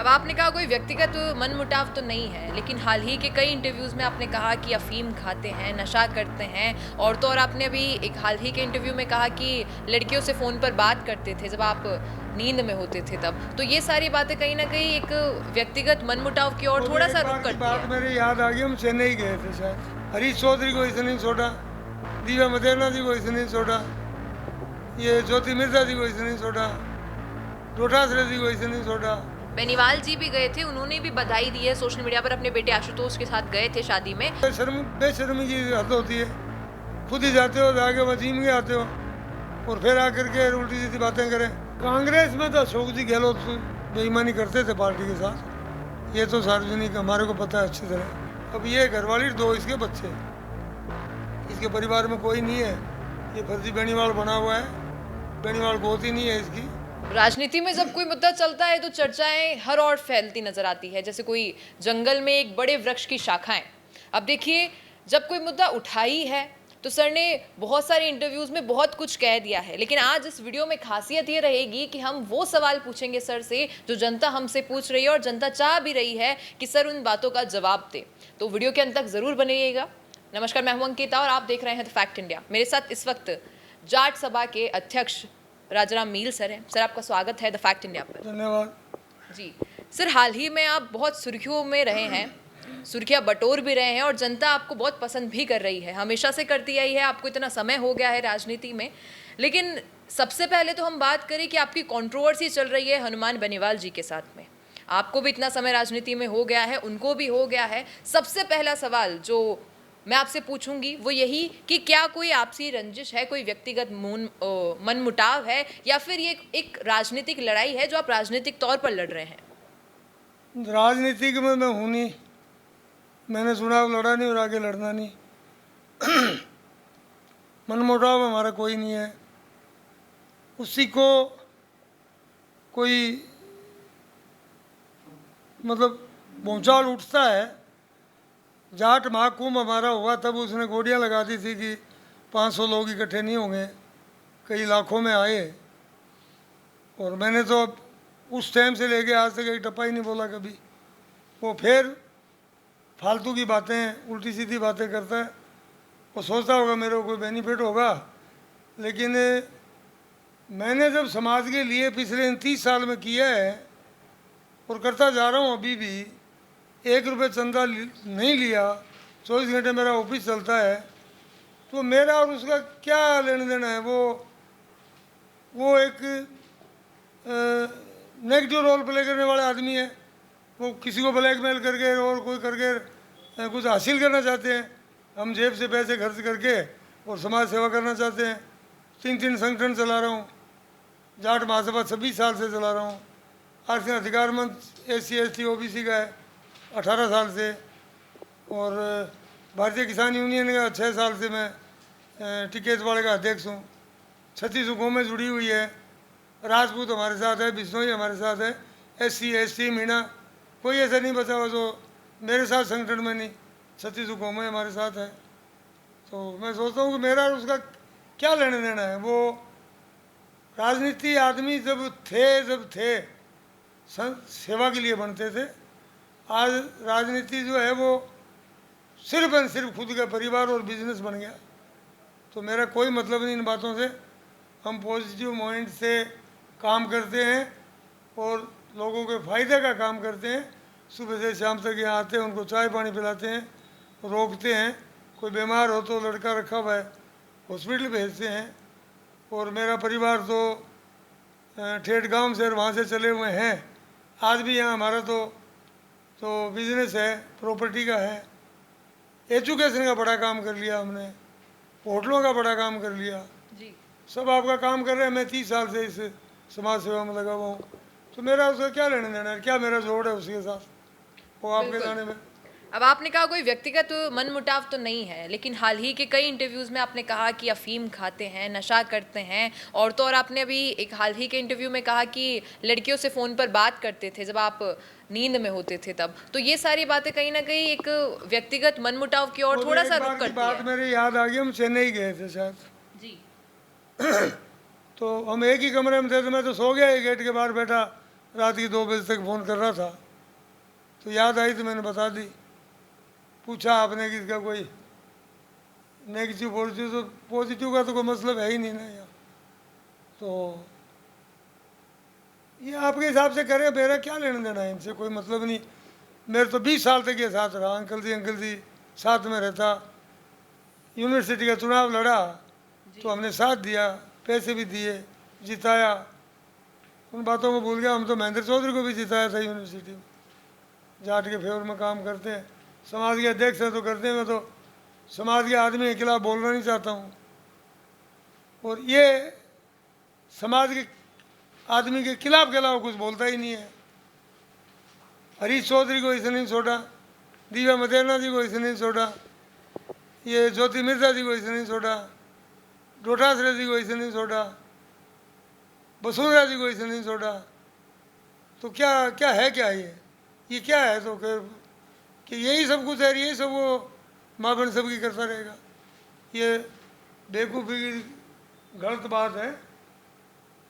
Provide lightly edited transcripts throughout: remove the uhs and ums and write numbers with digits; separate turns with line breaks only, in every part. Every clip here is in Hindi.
अब आपने कहा कोई व्यक्तिगत मनमुटाव तो नहीं है, लेकिन हाल ही के कई इंटरव्यूज़ में आपने कहा कि अफ़ीम खाते हैं, नशा करते हैं और तो और आपने अभी एक हाल ही के इंटरव्यू में कहा कि लड़कियों से फ़ोन पर बात करते थे जब आप नींद में होते थे तब। तो ये सारी बातें कहीं न कहीं एक व्यक्तिगत मनमुटाव की ओर थोड़ा-सा रुख करती
बात
है।
मेरे याद आ गई, हम चेन्नई गए थे शायद। हरीश चौधरी को इसने नहीं छोड़ा, दिव्या मदेरना जी को इसने नहीं छोड़ा, ये ज्योति मिर्जा जी को इसने नहीं छोड़ा, डोटासरे जी को इसने नहीं छोड़ा।
बेनीवाल जी भी गए थे, उन्होंने भी बधाई दी है सोशल मीडिया पर, अपने बेटे आशुतोष के साथ गए थे शादी में।
बेशर्मी की हद होती है। खुद ही जाते हो, जाके वहाँ जिम के आते हो और फिर आकर के उल्टी सीधी बातें करें। कांग्रेस में तो अशोक जी गहलोत बेईमानी करते थे पार्टी के साथ, ये तो सार्वजनिक हमारे को पता है अच्छी तरह। अब ये घरवाली, दो इसके बच्चे, इसके परिवार में कोई नहीं है, ये फर्जी बेनीवाल बना हुआ है, बेनीवाल गोद ही नहीं है इसकी।
राजनीति में जब कोई मुद्दा चलता है तो चर्चाएं हर ओर फैलती नजर आती है, जैसे कोई जंगल में एक बड़े वृक्ष की शाखाएं। अब देखिए, जब कोई मुद्दा उठाई है तो सर ने बहुत सारे इंटरव्यूज में बहुत कुछ कह दिया है, लेकिन आज इस वीडियो में खासियत ये रहेगी कि हम वो सवाल पूछेंगे सर से जो जनता हमसे पूछ रही है और जनता चाह भी रही है कि सर उन बातों का जवाब दे। तो वीडियो के अंत तक जरूर बनिएगा। नमस्कार, मैं हूं अंकिता और आप देख रहे हैं द फैक्ट इंडिया। मेरे साथ इस वक्त जाट सभा के अध्यक्ष राजाराम मील सर हैं। सर, आपका स्वागत है द फैक्ट इंडिया पर।
धन्यवाद
जी सर, हाल ही में आप बहुत सुर्खियों में रहे हैं, सुर्खियां बटोर भी रहे हैं और जनता आपको बहुत पसंद भी कर रही है, हमेशा से करती आई है, आपको इतना समय हो गया है राजनीति में। लेकिन सबसे पहले तो हम बात करें कि आपकी कंट्रोवर्सी चल रही है हनुमान बेनीवाल जी के साथ में। आपको भी इतना समय राजनीति में हो गया है, उनको भी हो गया है। सबसे पहला सवाल जो मैं आपसे पूछूंगी वो यही कि क्या कोई आपसी रंजिश है, कोई व्यक्तिगत मनमुटाव है, या फिर ये एक राजनीतिक लड़ाई है जो आप राजनीतिक तौर पर लड़ रहे हैं?
राजनीतिक में मैं हूँ नहीं, मैंने चुनाव लड़ा नहीं और आगे लड़ना नहीं। मनमुटाव हमारा कोई नहीं है, उसी को कोई मतलब भूचाल उठता है। जाट महाकुंभ हमारा हुआ तब उसने गोलियां लगा दी थी कि 500 लोग इकट्ठे नहीं होंगे, कई लाखों में आए। और मैंने तो अब उस टाइम से लेके आज तक एक टप्पा ही नहीं बोला कभी। वो फिर फालतू की बातें, उल्टी सीधी बातें करता है। वो सोचता होगा मेरे को कोई बेनिफिट होगा, लेकिन मैंने जब समाज के लिए पिछले 30 साल में किया है और करता जा रहा हूँ, अभी भी 1 रुपये चंदा नहीं लिया, 24 घंटे मेरा ऑफिस चलता है, तो मेरा और उसका क्या लेना देना है। वो एक नेगेटिव रोल प्ले करने वाले आदमी है। वो किसी को ब्लैकमेल करके और कोई करके कुछ हासिल करना चाहते हैं। हम जेब से पैसे खर्च करके और समाज सेवा करना चाहते हैं। 3 संगठन चला रहा हूँ, जाट महासभा 26 साल से चला रहा हूँ। आरक्षण अधिकार मंच SC ST OBC का है 18 साल से, और भारतीय किसान यूनियन का 6 साल से मैं टिकेतवाड़े का अध्यक्ष हूँ। 36 कौमें जुड़ी हुई है, राजपूत हमारे साथ है, बिश्नोई हमारे साथ है, SC ST मीणा, कोई ऐसा नहीं बचा हुआ जो मेरे साथ संगठन में नहीं। 36 कौमें हमारे साथ है। तो मैं सोचता हूँ कि मेरा और उसका क्या लेना देना है। वो राजनीति आदमी जब थे सेवा के लिए बनते थे। आज राजनीति जो है वो सिर्फ एंड सिर्फ खुद का परिवार और बिजनेस बन गया। तो मेरा कोई मतलब नहीं इन बातों से। हम पॉजिटिव माइंड से काम करते हैं और लोगों के फ़ायदे का काम करते हैं। सुबह से शाम तक यहाँ आते हैं, उनको चाय पानी पिलाते हैं, रोकते हैं। कोई बीमार हो तो लड़का रखा हुआ है, हॉस्पिटल भेजते हैं। और मेरा परिवार तो ठेठ गांव से वहाँ से चले हुए हैं। आज भी यहाँ हमारा तो बिजनेस है, प्रॉपर्टी का है, एजुकेशन का बड़ा काम कर लिया हमने, होटलों का बड़ा काम कर लिया
जी।
सब आपका काम कर रहे हैं। मैं 30 साल से इस समाज सेवा में लगा हुआ हूँ। तो मेरा उसका क्या लेना देना है, क्या मेरा जोड़ है उसके साथ, वो आपके
बिल्कुल।
जाने में।
अब आपने कहा कोई व्यक्तिगत मनमुटाव तो नहीं है, लेकिन हाल ही के कई इंटरव्यूज में आपने कहा कि अफीम खाते हैं, नशा करते हैं और तो और आपने अभी एक हाल ही के इंटरव्यू में कहा कि लड़कियों से फ़ोन पर बात करते थे जब आप नींद में होते थे तब। तो ये सारी बातें कहीं ना कहीं एक व्यक्तिगत मनमुटाव की ओर थोड़ा-सा रुख करती
बात
है।
मेरे याद आ गई, हम चेन्नई गए थे शायद।
जी।
तो हम एक ही कमरे में थे, तो मैं तो सो गया, गेट के बाहर बैठा रात की 2 बजे तक फ़ोन कर रहा था, तो याद आई तो मैंने बता दी। पूछा आपने कि इसका कोई नेगेटिव पॉजिटिव, तो पॉजिटिव का तो कोई मतलब है ही नहीं ना यहाँ। तो ये आपके हिसाब से करें, मेरा क्या लेना देना है इनसे, कोई मतलब नहीं। मेरे तो 20 साल तक ये साथ रहा, अंकल जी साथ में रहता। यूनिवर्सिटी का चुनाव लड़ा तो हमने साथ दिया, पैसे भी दिए, जिताया। उन बातों को भूल गया, हम तो महेंद्र चौधरी को भी जिताया था यूनिवर्सिटी में। जाट के फेवर में काम करते हैं, समाज के अध्यक्ष हैं तो करते हैं। मैं तो समाज के आदमी के खिलाफ बोलना नहीं चाहता हूँ, और ये समाज के आदमी के खिलाफ के अलावा कुछ बोलता ही नहीं है। हरीश चौधरी को इसने नहीं छोड़ा, दिव्या मदेरना जी को इसने नहीं छोड़ा, ये ज्योति मिर्जा जी को इसने नहीं छोड़ा, डोटासरे जी को इसने नहीं छोड़ा, बसुंधरा जी को इसने नहीं छोड़ा। तो क्या क्या है, क्या ये क्या है? तो कि यही सब कुछ है, यही सब वो माँ बहन सबकी करता रहेगा। ये बेवकूफ़ी की गलत बात है,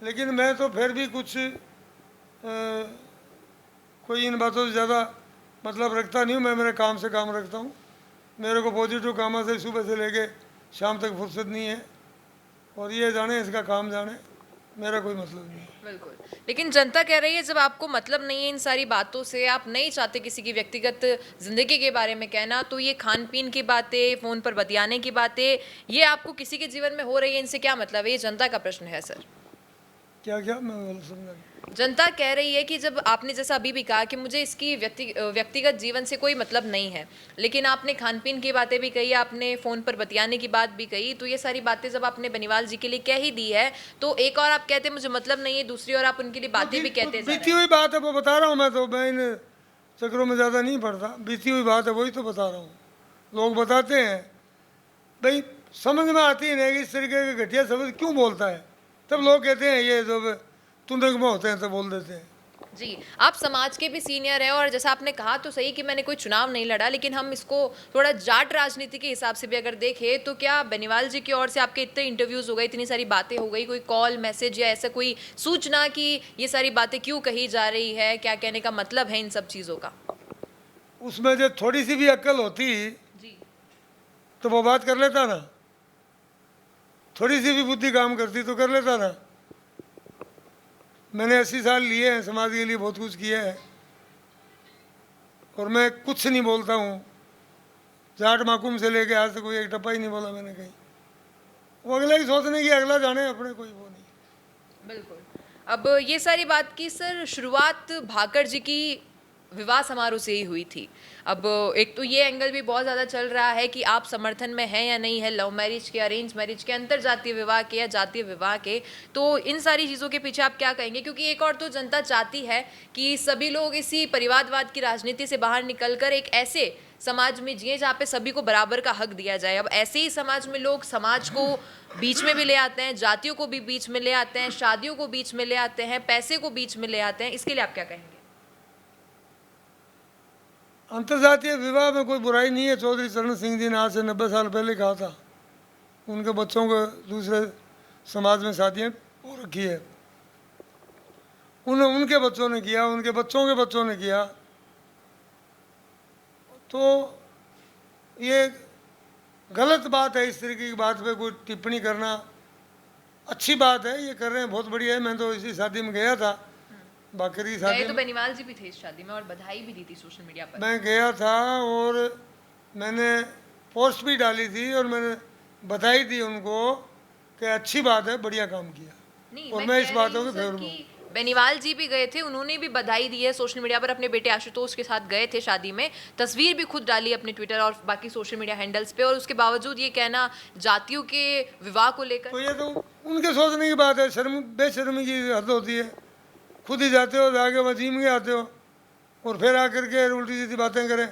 लेकिन मैं तो फिर भी कुछ कोई इन बातों से ज़्यादा मतलब रखता नहीं हूँ। मैं मेरे काम से काम रखता हूँ। मेरे को पॉजिटिव कामों से सुबह से लेके शाम तक फुर्सत नहीं है, और ये जाने इसका काम जाने, मेरा कोई मतलब नहीं है।
बिल्कुल, लेकिन जनता कह रही है जब आपको मतलब नहीं है इन सारी बातों से, आप नहीं चाहते किसी की व्यक्तिगत जिंदगी के बारे में कहना, तो ये खान पीन की बातें, फ़ोन पर बतियाने की बातें, ये आपको किसी के जीवन में हो रही है, इनसे क्या मतलब है? ये जनता का प्रश्न है सर।
क्या क्या मैं समझा नहीं।
जनता कह रही है कि जब आपने जैसा अभी भी कहा कि मुझे इसकी व्यक्तिगत जीवन से कोई मतलब नहीं है, लेकिन आपने खान पीन की बातें भी कही, आपने फ़ोन पर बतियाने की बात भी कही, तो ये सारी बातें जब आपने बेनीवाल जी के लिए कह ही दी है, तो एक और आप कहते हैं मुझे मतलब नहीं है, दूसरी और आप उनके लिए बातें भी कहते जा रहे
बीती हुई बात है वो बता रहा हूँ। मैं इन चक्रों में ज़्यादा नहीं पड़ता। बीती हुई बात है वही तो बता रहा हूँ। लोग बताते हैं, भाई समझ में आती है नहीं कि इस तरीके के घटिया शब्द क्यों बोलता है, तब लोग कहते हैं ये जब तुंदक में होते हैं तो बोल देते हैं।
जी, आप समाज के भी सीनियर हैं, और जैसा आपने कहा तो सही कि मैंने कोई चुनाव नहीं लड़ा, लेकिन हम इसको थोड़ा जाट राजनीति के हिसाब से भी अगर देखें तो क्या बेनीवाल जी की ओर से आपके इतने इंटरव्यूज़ हो गए, इतनी सारी बातें हो गई, कोई कॉल मैसेज या ऐसा कोई सूचना कि ये सारी बातें क्यों कही जा रही है, क्या कहने का मतलब है इन सब चीज़ों का?
उसमें जो थोड़ी सी भी अक्ल होती
जी,
तो वो बात कर लेता ना, थोड़ी सी भी बुद्धि काम करती तो कर लेता ना। मैंने 80 साल लिए हैं, समाज के लिए बहुत कुछ किया है, और मैं कुछ नहीं बोलता हूँ। जाट माकूम से लेके आज तक कोई एक टप्पा ही नहीं बोला मैंने कहीं। वो अगला ही सोचने की, अगला जाने, अपने कोई वो नहीं।
बिल्कुल। अब ये सारी बात की सर शुरुआत भाकर जी की विवाह समारोह से ही हुई थी। अब एक तो ये एंगल भी बहुत ज़्यादा चल रहा है कि आप समर्थन में हैं या नहीं है लव मैरिज के, अरेंज मैरिज के, अंतर जातीय विवाह के या जातीय विवाह के, तो इन सारी चीज़ों के पीछे आप क्या कहेंगे? क्योंकि एक और तो जनता चाहती है कि सभी लोग इसी परिवारवाद की राजनीति से बाहर निकलकर एक ऐसे समाज में जिए जहाँ पे सभी को बराबर का हक दिया जाए। अब ऐसे ही समाज में लोग समाज को बीच में भी ले आते हैं, जातियों को भी बीच में ले आते हैं, शादियों को बीच में ले आते हैं, पैसे को बीच में ले आते हैं, इसके लिए आप क्या कहेंगे?
अंतर्जातीय विवाह में कोई बुराई नहीं है। चौधरी चरण सिंह जी ने आज से 90 साल पहले कहा था, उनके बच्चों को दूसरे समाज में शादियाँ हो रखी है, उनके बच्चों ने किया, उनके बच्चों के बच्चों ने किया। तो ये गलत बात है, इस तरीके की बात पे कोई टिप्पणी करना। अच्छी बात है, ये कर रहे हैं, बहुत बढ़िया है। मैं तो इसी शादी में गया था, बाकर की शादी
तो
में
बेनीवाल जी भी थे इस शादी में और बधाई भी दी थी सोशल मीडिया पर।
मैं गया था, और मैंने पोस्ट भी डाली थी, और मैंने बधाई दी उनको कि अच्छी बात है, बढ़िया काम किया।
नहीं,
और मैं इस बातों के फेवर में हूँ।
बेनीवाल जी भी गए थे, उन्होंने भी बधाई दी है सोशल मीडिया पर, अपने बेटे आशुतोष के साथ गए थे शादी में, तस्वीर भी खुद डाली अपने ट्विटर और बाकी सोशल मीडिया हैंडल्स पे, और उसके बावजूद ये कहना जातियों के विवाह को लेकर।
तो ये तो उनके सोचने की बात है। शर्म बेशर्मी की हद होती है। खुद ही जाते हो, जाके वहाँ जिम के आते हो, और फिर आकर के उल्टी सीधी बातें करें,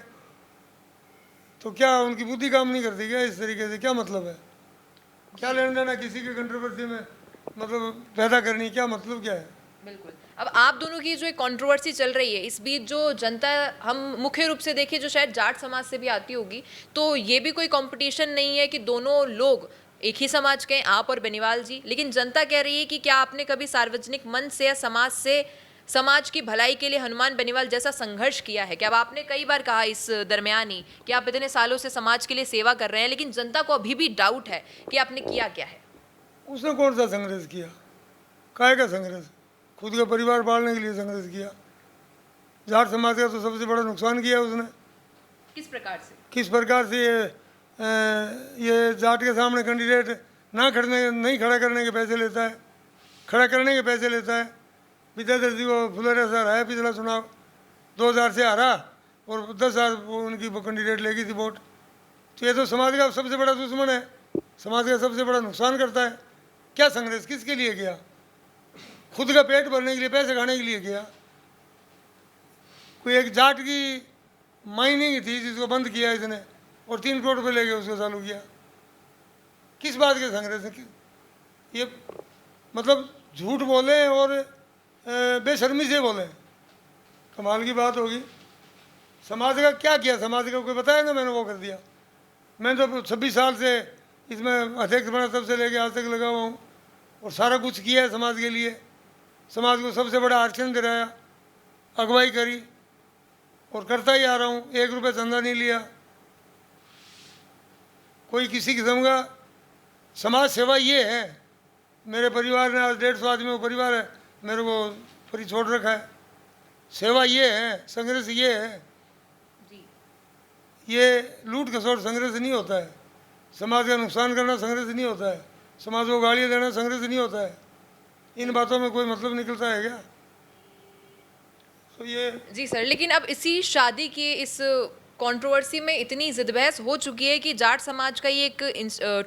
तो क्या उनकी बुद्धि काम नहीं करती क्या? इस तरीके से क्या मतलब है? क्या लेना देना किसी के कंट्रोवर्सी में मतलब पैदा करनी, क्या मतलब क्या है?
बिल्कुल। अब आप दोनों की जो एक कंट्रोवर्सी चल रही है, इस बीच जो जनता, हम मुख्य रूप से देखें जो शायद जाट समाज से भी आती होगी, तो ये भी कोई कंपटीशन नहीं है कि दोनों लोग एक ही समाज के हैं, आप और बेनीवाल जी, लेकिन जनता कह रही है कि क्या आपने कभी सार्वजनिक मंच से या समाज से समाज की भलाई के लिए हनुमान बेनीवाल जैसा संघर्ष किया है? कि अब आपने कई बार कहा इस दरमियान ही कि आप इतने सालों से समाज के लिए सेवा कर रहे हैं, लेकिन जनता को अभी भी डाउट है कि आपने किया क्या है।
उसने कौन सा संघर्ष किया? काहे का संघर्ष? खुद का परिवार पालने के लिए संघर्ष किया। जाट समाज का तो सबसे बड़ा नुकसान किया उसने।
किस प्रकार से?
किस प्रकार से? ये जाट के सामने कैंडिडेट नहीं खड़ा करने के पैसे लेता है, खड़ा करने के पैसे लेता है। विद्याधर जी को फुलेरा सर आया पिछला चुनाव, 2000 से हारा और 10,000 उनकी वो कैंडिडेट लेगी थी वोट। तो ये तो समाज का सबसे बड़ा दुश्मन है, समाज का सबसे बड़ा नुकसान करता है। क्या संघर्ष किसके लिए किया? खुद का पेट भरने के लिए, पैसे खाने के लिए किया। कोई एक जाट की माइनिंग थी जिसको बंद किया इसने और 3 करोड़ रुपये लेके उसको चालू किया। किस बात के संघर्ष है? ये मतलब झूठ बोले और बेशर्मी से बोले, कमाल की बात होगी। समाज का क्या किया? समाज का कोई बताया ना, मैंने वो कर दिया। मैं तो 26 साल से इसमें अध्यक्ष बना तब से लेके आज तक लगा हुआ हूँ और सारा कुछ किया है समाज के लिए। समाज को सबसे बड़ा आरक्षण दिलाया, अगुवाई करी और करता ही आ रहा हूँ। 1 रुपये चंदा नहीं लिया। कोई किसी किस्म का समाज सेवा ये है। मेरे परिवार ने आज 150 आदमी का परिवार है, मेरे को फ्री छोड़ रखा है। सेवा ये है, संघर्ष ये है। ये लूट खसोट संघर्ष नहीं होता है। समाज का नुकसान करना संघर्ष नहीं होता है। समाज को गालियाँ देना संघर्ष नहीं होता है। इन बातों में कोई मतलब निकलता है क्या? तो ये
जी सर, लेकिन अब इसी शादी की इस कंट्रोवर्सी में इतनी जिद बहस हो चुकी है कि जाट समाज का ये एक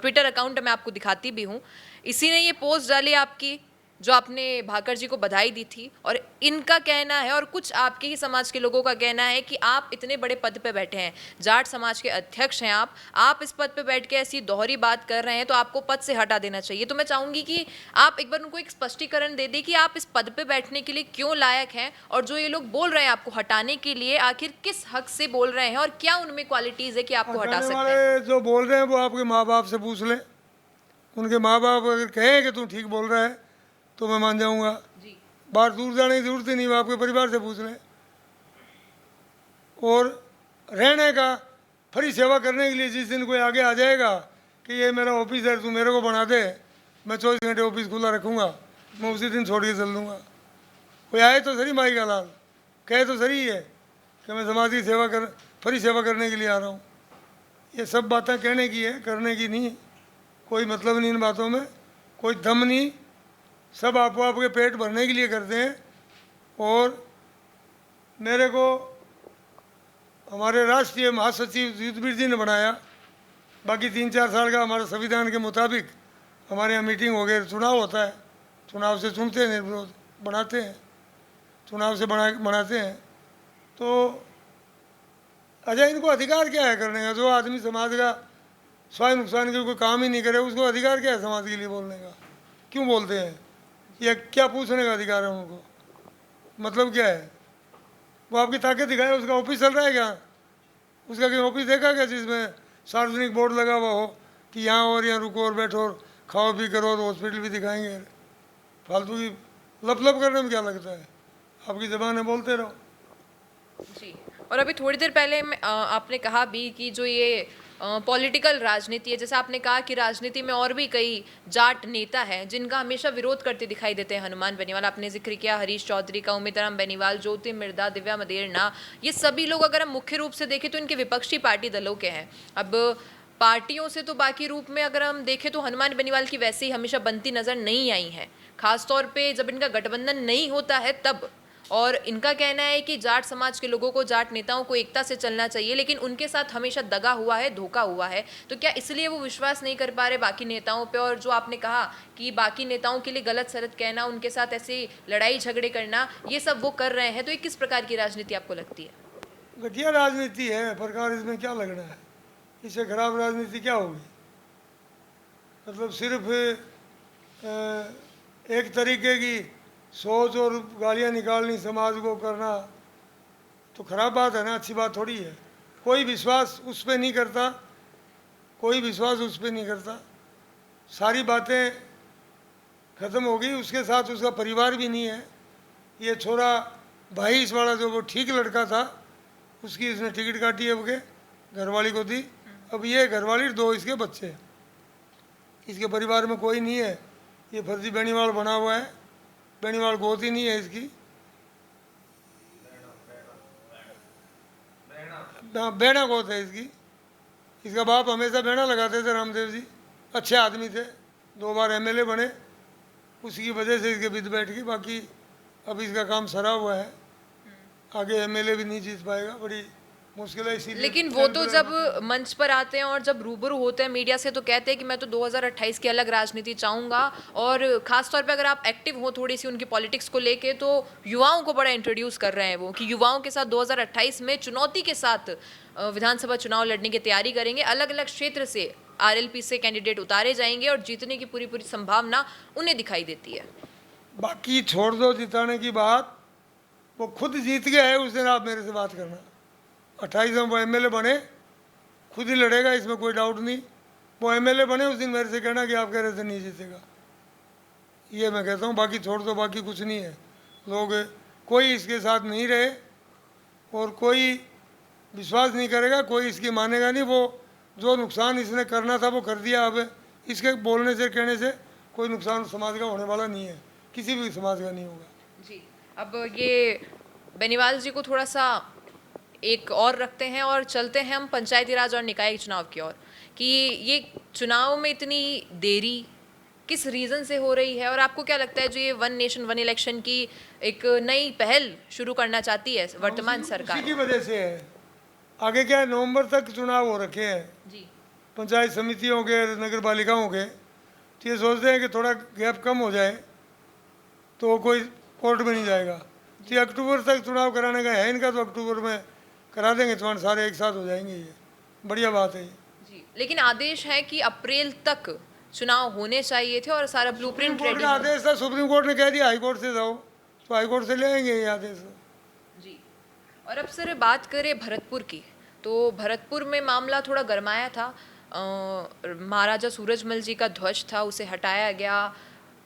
ट्विटर अकाउंट मैं आपको दिखाती भी हूँ, इसी ने ये पोस्ट डाली आपकी, जो आपने भाकर जी को बधाई दी थी। और इनका कहना है और कुछ आपके ही समाज के लोगों का कहना है कि आप इतने बड़े पद पे बैठे हैं, जाट समाज के अध्यक्ष हैं आप इस पद पे बैठ के ऐसी दोहरी बात कर रहे हैं तो आपको पद से हटा देना चाहिए। तो मैं चाहूँगी कि आप एक बार उनको एक स्पष्टीकरण दे दें कि आप इस पद पे बैठने के लिए क्यों लायक हैं, और जो ये लोग बोल रहे हैं आपको हटाने के लिए, आखिर किस हक से बोल रहे हैं और क्या उनमें क्वालिटीज़ है कि आपको हटा सकते हैं।
वाले जो बोल रहे हैं वो आपके माँ बाप से पूछ लें। उनके माँ बाप अगर कहें कि तू ठीक बोल रहा है तो मैं मान जाऊंगा। बाहर दूर जाने की जरूरत ही नहीं, वो आपके परिवार से पूछ लें। और रहने का, फ्री सेवा करने के लिए जिस दिन कोई आगे आ जाएगा कि ये मेरा ऑफिस है, तू मेरे को बना दे, मैं 24 घंटे ऑफिस खुला रखूँगा, मैं उसी दिन छोड़ के चल दूँगा। कोई आए तो सही माई का लाल, कहे तो सही है कि मैं समाज की सेवा कर, फ्री सेवा करने के लिए आ रहा हूँ। ये सब बातें कहने की है, करने की नहीं। कोई मतलब नहीं इन बातों में, कोई दम नहीं। सब आपको आपके पेट भरने के लिए करते हैं। और मेरे को हमारे राष्ट्रीय महासचिव युद्धवीर जी ने बनाया। बाकी 3-4 साल का हमारे संविधान के मुताबिक हमारे यहाँ मीटिंग हो गई, चुनाव होता है, चुनाव से चुनते हैं, निर्विरोध बनाते हैं, चुनाव से बनाते हैं। तो अच्छा, इनको अधिकार क्या है करने का? जो आदमी समाज का स्वयं नुकसान के कोई काम ही नहीं करे, उसको अधिकार क्या है समाज के लिए बोलने का? क्यों बोलते हैं? या क्या पूछने का अधिकार है उनको? मतलब क्या है? वो आपकी ताकत दिखाए। उसका ऑफिस चल रहा है क्या? उसका कहीं ऑफिस देखा क्या जिसमें सार्वजनिक बोर्ड लगा हुआ हो कि यहाँ और यहाँ रुको और बैठो और खाओ भी करो और हॉस्पिटल भी दिखाएंगे? फालतू की लप करने में क्या लगता है? आपकी ज़बान है, बोलते रहो।
जी, और अभी थोड़ी देर पहले आपने कहा भी कि जो ये पॉलिटिकल राजनीति है, जैसे आपने कहा कि राजनीति में और भी कई जाट नेता हैं जिनका हमेशा विरोध करते दिखाई देते हैं हनुमान बेनीवाल। आपने जिक्र किया हरीश चौधरी का, उमितराम बेनीवाल, ज्योति मिर्दा, दिव्या मदेरना, ये सभी लोग अगर हम मुख्य रूप से देखें तो इनके विपक्षी पार्टी दलों के हैं। अब पार्टियों से तो बाकी रूप में अगर हम देखें तो हनुमान बेनीवाल की वैसे ही हमेशा बनती नज़र नहीं आई है, खासतौर पर जब इनका गठबंधन नहीं होता है तब। और इनका कहना है कि जाट समाज के लोगों को, जाट नेताओं को एकता से चलना चाहिए, लेकिन उनके साथ हमेशा दगा हुआ है, धोखा हुआ है। तो क्या इसलिए वो विश्वास नहीं कर पा रहे बाकी नेताओं पे? और जो आपने कहा कि बाकी नेताओं के लिए गलत सलत कहना, उनके साथ ऐसे लड़ाई झगड़े करना, ये सब वो कर रहे हैं, तो ये किस प्रकार की राजनीति आपको लगती है?
घटिया राजनीति है प्रकार, इसमें क्या लगना है? इससे खराब राजनीति क्या होगी? मतलब सिर्फ एक तरीके की सोच और गालियाँ निकालनी, समाज को करना, तो खराब बात है ना, अच्छी बात थोड़ी है। कोई विश्वास उस पर नहीं करता, कोई विश्वास उस पर नहीं करता। सारी बातें ख़त्म हो गई, उसके साथ उसका परिवार भी नहीं है। ये छोरा 22 वाला जो वो ठीक लड़का था, उसकी इसने टिकट काटी, अब के घरवाली को दी। अब ये घरवाली 2 इसके बच्चे, इसके परिवार में कोई नहीं है, ये फर्जी बेनीवाल बना हुआ है। बेनीवाल गोद ही नहीं है इसकी, बेड़ा गोद है इसकी। इसका बाप हमेशा बेड़ा लगाते थे, रामदेव जी अच्छे आदमी थे, 2 बार एमएलए बने, उसी की वजह से इसके बिद बैठ गई। बाकी अब इसका काम सरा हुआ है, आगे एमएलए भी नहीं जीत पाएगा, बड़ी मुश्किल है। इसीलिए
लेकिन वो तो जब मंच पर आते हैं और जब रूबरू होते हैं मीडिया से तो कहते हैं कि मैं तो 2028 की अलग राजनीति चाहूंगा, और खास तौर पे अगर आप एक्टिव हो थोड़ी सी उनकी पॉलिटिक्स को लेके तो युवाओं को बड़ा इंट्रोड्यूस कर रहे हैं वो, कि युवाओं के साथ 2028 में चुनौती के साथ विधानसभा चुनाव लड़ने की तैयारी करेंगे। अलग अलग क्षेत्र से आरएलपी से कैंडिडेट उतारे जाएंगे और जीतने की पूरी पूरी संभावना उन्हें दिखाई देती है।
बाकी छोड़ दो जिताने की बात, वो खुद जीत गया है, उस दिन आप मेरे से बात करना। 28 में वो एमएलए बने, खुद ही लड़ेगा, इसमें कोई डाउट नहीं। वो एमएलए बने उस दिन मेरे से कहना कि आप कह रहे थे नहीं जीतेगा, ये मैं कहता हूँ। बाकी छोड़ दो, बाकी कुछ नहीं है। लोग कोई इसके साथ नहीं रहे और कोई विश्वास नहीं करेगा, कोई इसकी मानेगा नहीं। वो जो नुकसान इसने करना था वो कर दिया। अब इसके बोलने से कहने से कोई नुकसान समाज का होने वाला नहीं है, किसी भी समाज का नहीं होगा
जी। अब ये बेनीवाल जी को थोड़ा सा एक और रखते हैं और चलते हैं हम पंचायती राज और निकाय चुनाव की ओर, कि ये चुनाव में इतनी देरी किस रीज़न से हो रही है, और आपको क्या लगता है जो ये वन नेशन वन इलेक्शन की एक नई पहल शुरू करना चाहती है वर्तमान सरकार?
उसी की वजह से है। आगे क्या है, नवंबर तक चुनाव हो रखे हैं
जी।
पंचायत समितियों के, नगर पालिकाओं के। तो ये सोचते हैं कि थोड़ा गैप कम हो जाए तो कोई कोर्ट में नहीं जाएगा। तो ये अक्टूबर तक चुनाव कराने का है इनका, तो अक्टूबर में करा देंगे, तुम्हारे सारे एक साथ हो जाएंगे। ये बढ़िया बात है ये।
जी, लेकिन आदेश है कि अप्रैल तक चुनाव होने चाहिए थे और सारा ब्लूप्रिंट
कोर्ट
रेडी
का आदेश था, सुप्रीम कोर्ट ने कह दिया हाई कोर्ट से जाओ, तो हाई कोर्ट से ले आएंगे ये आदेश।
जी। और अब सर बात करें भरतपुर की, तो भरतपुर में मामला थोड़ा गरमाया था। महाराजा सूरजमल जी का ध्वज था, उसे हटाया गया।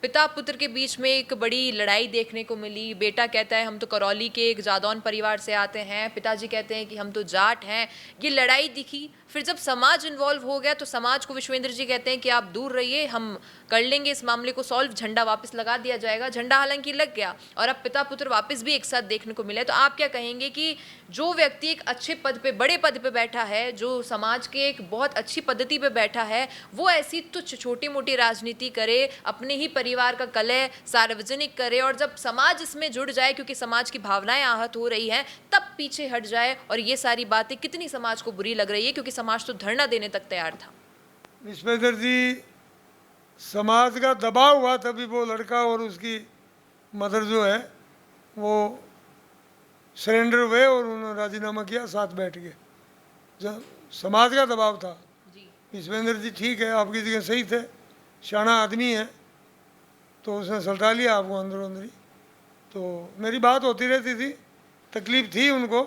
पिता पुत्र के बीच में एक बड़ी लड़ाई देखने को मिली। बेटा कहता है हम तो करौली के एक जादौन परिवार से आते हैं, पिताजी कहते हैं कि हम तो जाट हैं। ये लड़ाई दिखी। फिर जब समाज इन्वॉल्व हो गया तो समाज को विश्वेंद्र जी कहते हैं कि आप दूर रहिए, हम कर लेंगे इस मामले को सॉल्व, झंडा वापस लगा दिया जाएगा। झंडा हालांकि लग गया और अब पिता पुत्र वापस भी एक साथ देखने को मिले। तो आप क्या कहेंगे कि जो व्यक्ति एक अच्छे पद पे, बड़े पद पे बैठा है, जो समाज के एक बहुत अच्छी पद्धति पे बैठा है, वो ऐसी तुच्छ छोटी मोटी राजनीति करे, अपने ही परिवार का कलह सार्वजनिक करे, और जब समाज इसमें जुड़ जाए क्योंकि समाज की भावनाएं आहत हो रही हैं, तब पीछे हट जाए? और ये सारी बातें कितनी समाज को बुरी लग रही है, क्योंकि समाज तो धरना देने तक तैयार था।
विश्वेंद्र जी, समाज का दबाव हुआ तभी वो लड़का और उसकी मदर जो है वो सरेंडर हुए और उन्होंने राजीनामा किया, साथ बैठ गए। जब समाज का दबाव था।
जी।
विश्वेंद्र जी ठीक है, आपकी जगह सही थे, शाना आदमी है, तो उसने सल्टा लिया आपको अंदर अंदर ही। तो मेरी बात होती रहती थी, तकलीफ थी उनको,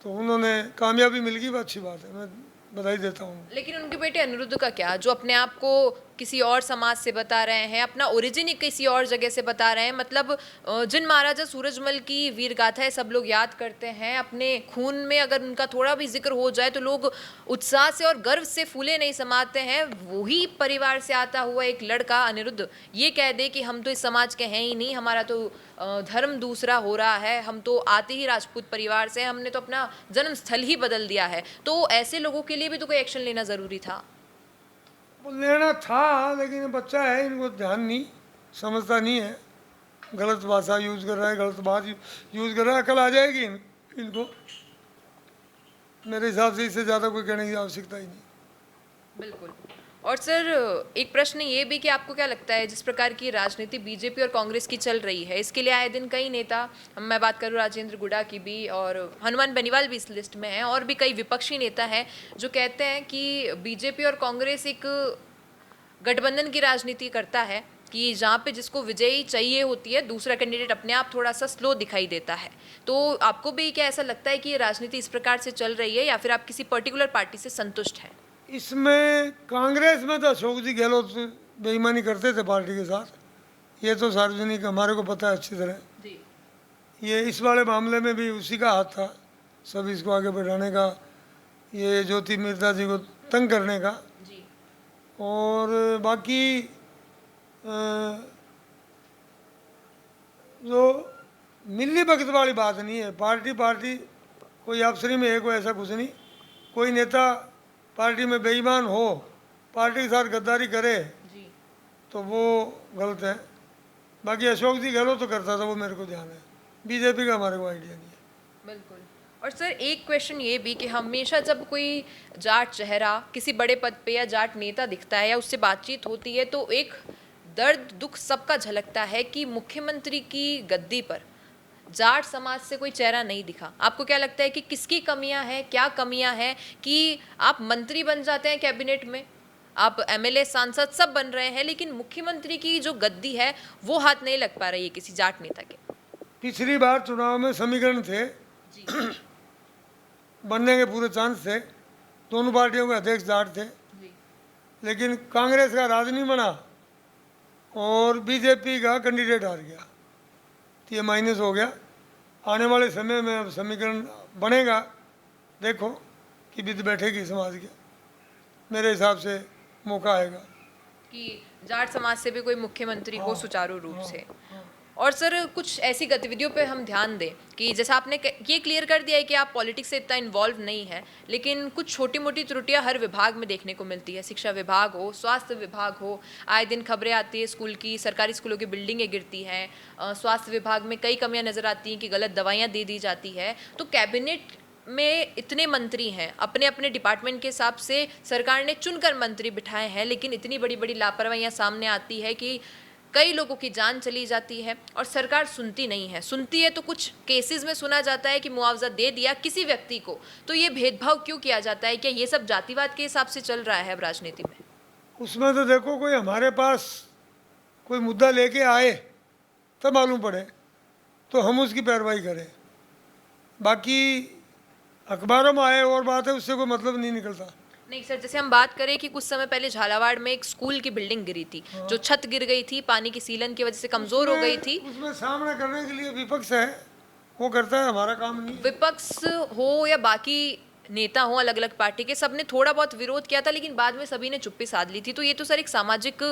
तो उन्होंने कामयाबी मिल गई, वो अच्छी बात है, मैं बधाई देता हूँ।
लेकिन उनके बेटे अनिरुद्ध का क्या, जो अपने आप को किसी और समाज से बता रहे हैं, अपना ओरिजिन ही किसी और जगह से बता रहे हैं? मतलब जिन महाराजा सूरजमल की वीर गाथाएं सब लोग याद करते हैं, अपने खून में अगर उनका थोड़ा भी जिक्र हो जाए तो लोग उत्साह से और गर्व से फूले नहीं समाते हैं। वही परिवार से आता हुआ एक लड़का अनिरुद्ध ये कह दे कि हम तो इस समाज के हैं ही नहीं, हमारा तो धर्म दूसरा हो रहा है, हम तो आते ही राजपूत परिवार से, हमने तो अपना जन्म स्थल ही बदल दिया है। तो ऐसे लोगों के लिए भी तो कोई एक्शन लेना ज़रूरी था।
वो लेना था, लेकिन बच्चा है, इनको ध्यान नहीं, समझता नहीं है, गलत भाषा यूज़ कर रहा है, गलत बात यूज़ कर रहा है। अकल आ जाएगी इनको, मेरे हिसाब से इससे ज़्यादा कोई कहने की आवश्यकता ही नहीं।
बिल्कुल। और सर एक प्रश्न ये भी कि आपको क्या लगता है जिस प्रकार की राजनीति बीजेपी और कांग्रेस की चल रही है, इसके लिए आए दिन कई नेता, मैं बात करूँ राजेंद्र गुडा की भी, और हनुमान बेनीवाल भी इस लिस्ट में हैं, और भी कई विपक्षी नेता हैं जो कहते हैं कि बीजेपी और कांग्रेस एक गठबंधन की राजनीति करता है, कि जहाँ पे जिसको विजयी चाहिए होती है, दूसरा कैंडिडेट अपने आप थोड़ा सा स्लो दिखाई देता है। तो आपको भी क्या ऐसा लगता है कि ये राजनीति इस प्रकार से चल रही है, या फिर आप किसी पर्टिकुलर पार्टी से संतुष्ट हैं?
इसमें कांग्रेस में तो अशोक जी गहलोत बेईमानी करते थे पार्टी के साथ, ये तो सार्वजनिक हमारे को पता है अच्छी तरह।
जी।
ये इस वाले मामले में भी उसी का हाथ था, सब इसको आगे बढ़ाने का, ये ज्योति मिर्जा जी को तंग करने का।
जी।
और बाकी जो मिली भगत वाली बात नहीं है, पार्टी कोई अफसरी में है, कोई ऐसा कुछ नहीं। कोई नेता पार्टी में बेईमान हो, पार्टी के साथ गद्दारी करे
जी।
तो वो गलत है। बाकी अशोक जी गहलोत तो करता था, वो मेरे को ध्यान है। बीजेपी का हमारे को आइडिया नहीं है।
बिल्कुल। और सर एक क्वेश्चन ये भी कि हमेशा जब कोई जाट चेहरा किसी बड़े पद पे या जाट नेता दिखता है या उससे बातचीत होती है तो एक दर्द दुख सबका झलकता है कि मुख्यमंत्री की गद्दी पर जाट समाज से कोई चेहरा नहीं दिखा। आपको क्या लगता है कि किसकी कमियां हैं, क्या कमियां हैं कि आप मंत्री बन जाते हैं कैबिनेट में, आप एमएलए सांसद सब बन रहे हैं, लेकिन मुख्यमंत्री की जो गद्दी है वो हाथ नहीं लग पा रही है किसी जाट नेता के?
पिछली बार चुनाव में समीकरण थे
जी।
बनने के पूरे चांस थे, दोनों पार्टियों के अध्यक्ष जाट थे,
जी।
लेकिन कांग्रेस का राज नहीं बना और बीजेपी का कैंडिडेट हार गया, तो ये माइनस हो गया। आने वाले समय में अब समीकरण बनेगा, देखो कि विध बैठेगी समाज के, मेरे हिसाब से मौका आएगा
कि जाट समाज से भी कोई मुख्यमंत्री हो सुचारू रूप से। और सर कुछ ऐसी गतिविधियों पे हम ध्यान दें कि जैसा आपने ये क्लियर कर दिया है कि आप पॉलिटिक्स से इतना इन्वॉल्व नहीं है, लेकिन कुछ छोटी मोटी त्रुटियां हर विभाग में देखने को मिलती है। शिक्षा विभाग हो, स्वास्थ्य विभाग हो, आए दिन खबरें आती है स्कूल की, सरकारी स्कूलों की बिल्डिंगें गिरती हैं, स्वास्थ्य विभाग में कई कमियां नज़र आती हैं कि गलत दवाइयाँ दे दी जाती है। तो कैबिनेट में इतने मंत्री हैं, अपने अपने डिपार्टमेंट के हिसाब से सरकार ने चुनकर मंत्री बिठाए हैं, लेकिन इतनी बड़ी बड़ी लापरवाहियाँ सामने आती है कि कई लोगों की जान चली जाती है और सरकार सुनती नहीं है। सुनती है तो कुछ केसेस में सुना जाता है कि मुआवजा दे दिया किसी व्यक्ति को, तो ये भेदभाव क्यों किया जाता है? क्या ये सब जातिवाद के हिसाब से चल रहा है अब राजनीति में?
उसमें तो देखो, कोई हमारे पास कोई मुद्दा लेके आए तब मालूम पड़े तो हम उसकी पैरवाई करें। बाकी अखबारों में आए और बात है, उससे कोई मतलब नहीं निकलता।
नहीं सर, जैसे हम बात करें कि कुछ समय पहले झालावाड़ में एक स्कूल की बिल्डिंग गिरी थी, जो छत गिर गई थी, पानी की सीलन की वजह से कमजोर हो गई थी।
उसमें सामना करने के लिए विपक्ष है, वो करता है, हमारा काम नहीं।
विपक्ष हो या बाकी नेता हो अलग अलग पार्टी के, सबने थोड़ा बहुत विरोध किया था, लेकिन बाद में सभी ने चुप्पी साध ली थी। तो ये तो सर एक सामाजिक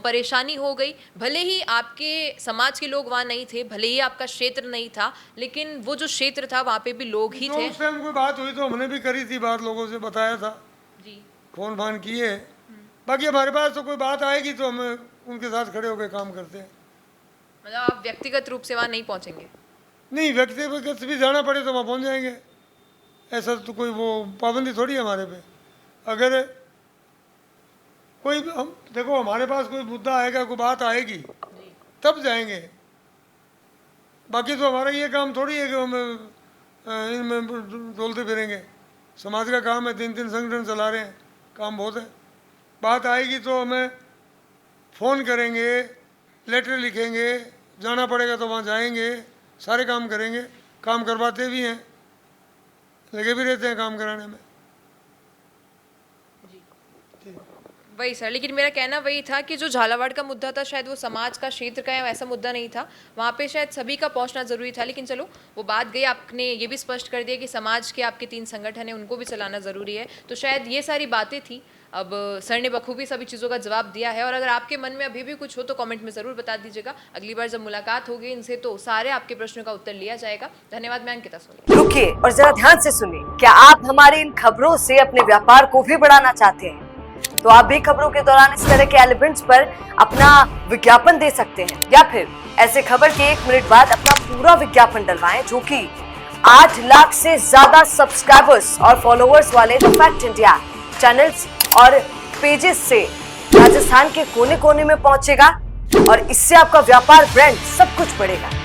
परेशानी हो गई। भले ही आपके समाज के लोग वहाँ नहीं थे, भले ही आपका क्षेत्र नहीं था, लेकिन वो जो क्षेत्र था वहाँ पे भी लोग ही थे।
उस टाइम कोई बात हुई तो हमने भी करी थी बात, लोगों से बताया था
जी,
फोन फान किए। बाकी हमारे पास तो कोई बात आएगी तो हम उनके साथ खड़े होकर काम करते हैं।
मतलब आप व्यक्तिगत रूप से वहाँ नहीं पहुँचेंगे?
नहीं, व्यक्तिगत भी जाना पड़े तो वहाँ पहुँच जाएंगे, ऐसा तो कोई वो पाबंदी थोड़ी है हमारे पे। अगर कोई हम देखो, हमारे पास कोई मुद्दा आएगा, कोई बात आएगी तब जाएंगे। बाकी तो हमारा ये काम थोड़ी है कि हम इनमें डोलते फिरेंगे। समाज का काम है, 3 संगठन चला रहे हैं, काम बहुत है। बात आएगी तो हमें फ़ोन करेंगे, लेटर लिखेंगे, जाना पड़ेगा तो वहाँ जाएंगे, सारे काम करेंगे, काम करवाते भी हैं, लगे भी रहते हैं काम कराने में।
वही सर, लेकिन मेरा कहना वही था कि जो झालावाड़ का मुद्दा था शायद वो समाज का, क्षेत्र का या वैसा मुद्दा नहीं था, वहाँ पे शायद सभी का पहुँचना ज़रूरी था। लेकिन चलो वो बात गई, आपने ये भी स्पष्ट कर दिया कि समाज के आपके 3 संगठन हैं, उनको भी चलाना ज़रूरी है। तो शायद ये सारी बातें थी। अब सर ने बखूबी सभी चीज़ों का जवाब दिया है, और अगर आपके मन में अभी भी कुछ हो तो कमेंट में ज़रूर बता दीजिएगा। अगली बार जब मुलाकात होगी इनसे तो सारे आपके प्रश्नों का उत्तर लिया जाएगा। धन्यवाद। मैं अंकिता सोनी।
रुकिए और जरा ध्यान से सुनिए। क्या आप हमारी इन खबरों से अपने व्यापार को भी बढ़ाना चाहते हैं? तो आप भी खबरों के दौरान इस तरह के एलिमेंट्स पर अपना विज्ञापन दे सकते हैं, या फिर ऐसे खबर के 1 मिनट बाद अपना पूरा विज्ञापन डलवाएं, जो कि 8 लाख से ज्यादा सब्सक्राइबर्स और फॉलोअर्स वाले द फैक्ट इंडिया चैनल्स और पेजेस से राजस्थान के कोने कोने में पहुंचेगा, और इससे आपका व्यापार, ब्रांड सब कुछ बढ़ेगा।